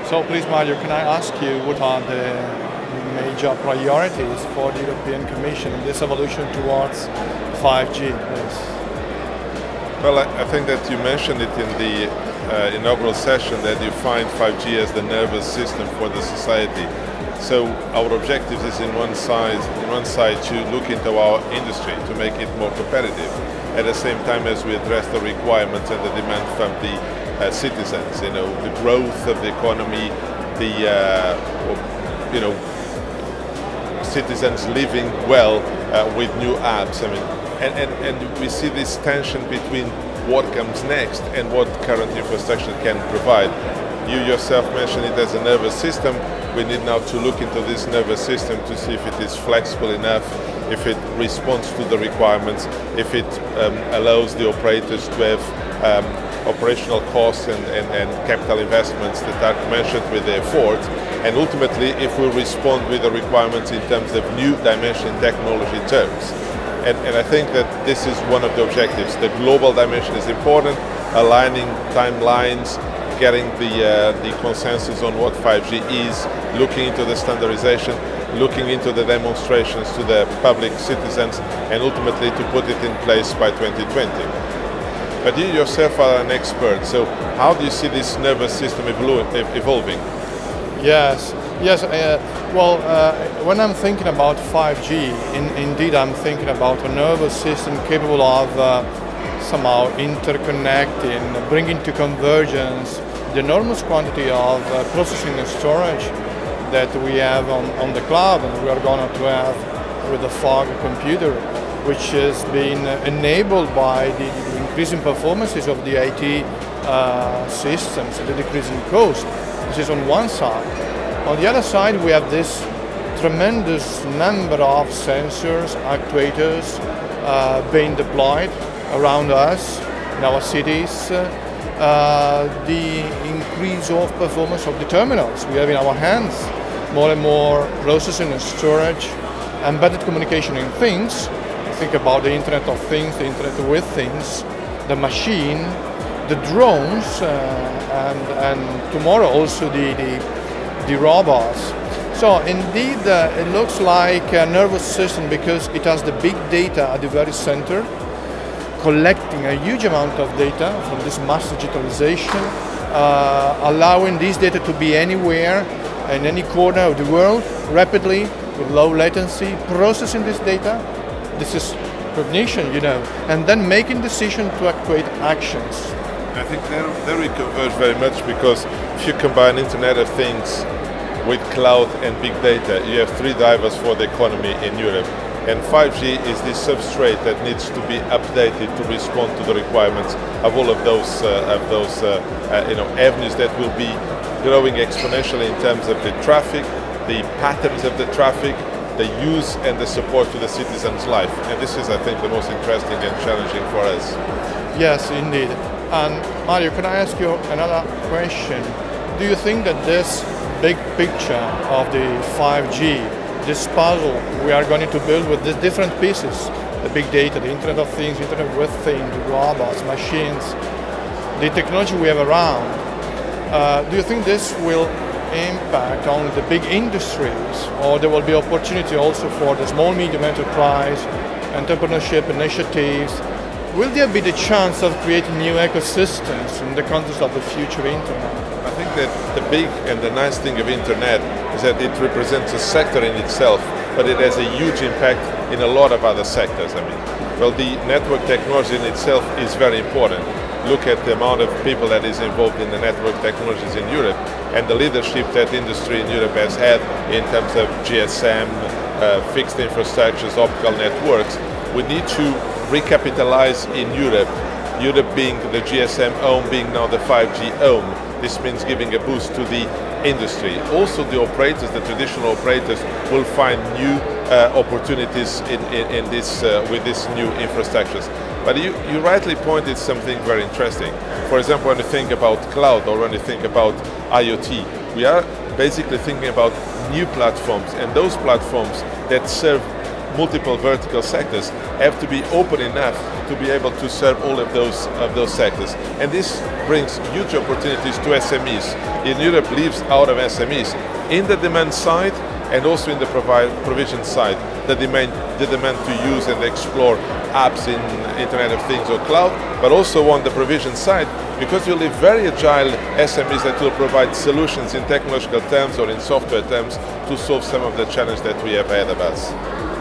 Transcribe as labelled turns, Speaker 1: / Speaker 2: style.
Speaker 1: So please, Mario, can I ask you what are the major priorities for the European Commission in this evolution towards 5G, please?
Speaker 2: Well, I think that you mentioned it in the inaugural session that you find 5G as the nervous system for the society. So our objective is in one side to look into our industry to make it more competitive, at the same time as we address the requirements and the demand from the citizens. You know, the growth of the economy, the citizens living well with new apps. I mean, and we see this tension between what comes next and what current infrastructure can provide. You yourself mentioned it as a nervous system. We need now to look into this nervous system to see if it is flexible enough, if it responds to the requirements, if it allows the operators to have operational costs and capital investments that are commensurate with the effort, and ultimately if we respond with the requirements in terms of new dimension technology terms. And I think that this is one of the objectives. The global dimension is important, aligning timelines, getting the consensus on what 5G is, looking into the standardization, looking into the demonstrations to the public citizens, and ultimately to put it in place by 2020. But you yourself are an expert, so how do you see this nervous system evolving?
Speaker 1: Yes. When I'm thinking about 5G, indeed I'm thinking about a nervous system capable of somehow interconnecting, bringing to convergence the enormous quantity of processing and storage that we have on the cloud and we are going to have with the fog computer, which is being enabled by the increasing performances of the IT systems and the decreasing cost. This is on one side. On the other side, we have this tremendous number of sensors, actuators being deployed around us, in our cities, the increase of performance of the terminals we have in our hands, more and more processing and storage, embedded communication in things. Think about the Internet of Things, the Internet with Things, the machine, the drones, and tomorrow also the robots. So indeed, it looks like a nervous system because it has the big data at the very center, collecting a huge amount of data from this mass digitalization, allowing this data to be anywhere, in any corner of the world, rapidly, with low latency, processing this data. This is cognition, and then making decisions to actuate actions.
Speaker 2: I think there we converge very much because if you combine Internet of Things with cloud and big data, you have three drivers for the economy in Europe. And 5G is the substrate that needs to be updated to respond to the requirements of all of those avenues that will be growing exponentially in terms of the traffic, the patterns of the traffic, the use and the support to the citizen's life. And this is, I think, the most interesting and challenging for us.
Speaker 1: Yes, indeed. And Mario, can I ask you another question? Do you think that this big picture of the 5G, this puzzle we are going to build with these different pieces, the big data, the Internet of Things, Internet with Things, the robots, machines, the technology we have around, do you think this will impact on the big industries, or there will be opportunity also for the small medium enterprise, entrepreneurship initiatives? Will there be the chance of creating new ecosystems in the context of the future Internet?
Speaker 2: I think that the big and the nice thing of Internet is that it represents a sector in itself, but it has a huge impact in a lot of other sectors. Well, the network technology in itself is very important. Look at the amount of people that is involved in the network technologies in Europe and the leadership that industry in Europe has had in terms of GSM, fixed infrastructures, optical networks. We need to recapitalize in Europe, Europe being the GSM home, being now the 5G home. This means giving a boost to the industry. Also the operators, the traditional operators, will find new opportunities in this, with these new infrastructures. But you rightly pointed something very interesting. For example, when you think about cloud or when you think about IoT, we are basically thinking about new platforms, and those platforms that serve multiple vertical sectors have to be open enough to be able to serve all of those sectors. And this brings huge opportunities to SMEs. In Europe lives out of SMEs in the demand side and also in the provision side. The demand to use and explore apps in Internet of Things or cloud, but also on the provision side, because you live very agile SMEs that will provide solutions in technological terms or in software terms to solve some of the challenges that we have ahead of us.